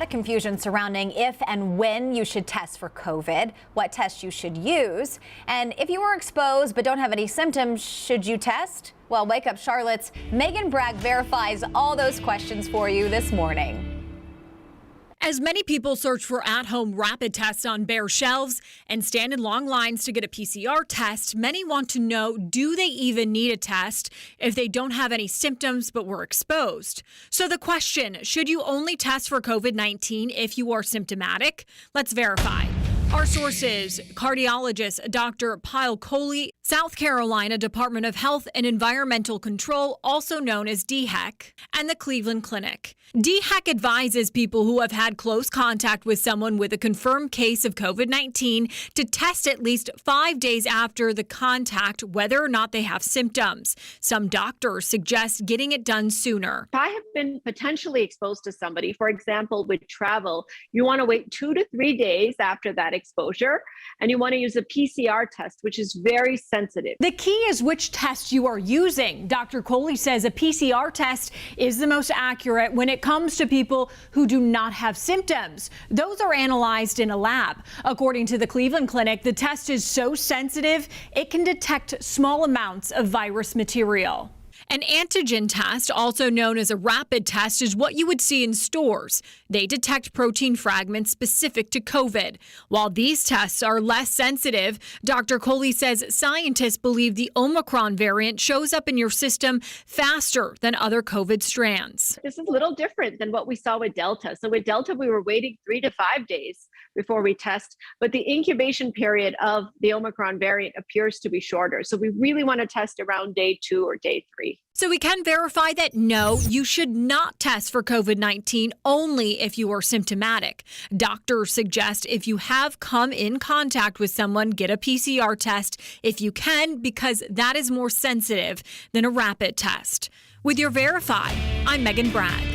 lot of confusion surrounding if and when you should test for COVID, what test you should use, and if you were exposed but don't have any symptoms, should you test? Well, Wake Up Charlotte's Megan Bragg verifies all those questions for you this morning. As many people search for at-home rapid tests on bare shelves and stand in long lines to get a PCR test, many want to know, do they even need a test if they don't have any symptoms but were exposed? So the question, should you only test for COVID-19 if you are symptomatic? Let's verify. Our sources, cardiologist Dr. Pyle Coley, South Carolina Department of Health and Environmental Control, also known as DHEC, and the Cleveland Clinic. DHEC advises people who have had close contact with someone with a confirmed case of COVID-19 to test at least 5 days after the contact, whether or not they have symptoms. Some doctors suggest getting it done sooner. If I have been potentially exposed to somebody, for example, with travel, you want to wait 2 to 3 days after that exposure, and you want to use a PCR test, which is very sensitive. The key is which test you are using. Dr. Coley says a PCR test is the most accurate when it comes to people who do not have symptoms. Those are analyzed in a lab. According to the Cleveland Clinic, the test is so sensitive, it can detect small amounts of virus material. An antigen test, also known as a rapid test, is what you would see in stores. They detect protein fragments specific to COVID. While these tests are less sensitive, Dr. Coley says scientists believe the Omicron variant shows up in your system faster than other COVID strands. This is a little different than what we saw with Delta. So with Delta, we were waiting 3 to 5 days before we test, but the incubation period of the Omicron variant appears to be shorter. So we really want to test around day 2 or day 3. So we can verify that no, you should not test for COVID-19 only if you are symptomatic. Doctors suggest if you have come in contact with someone, get a PCR test if you can, because that is more sensitive than a rapid test. With your Verify, I'm Megan Bragg.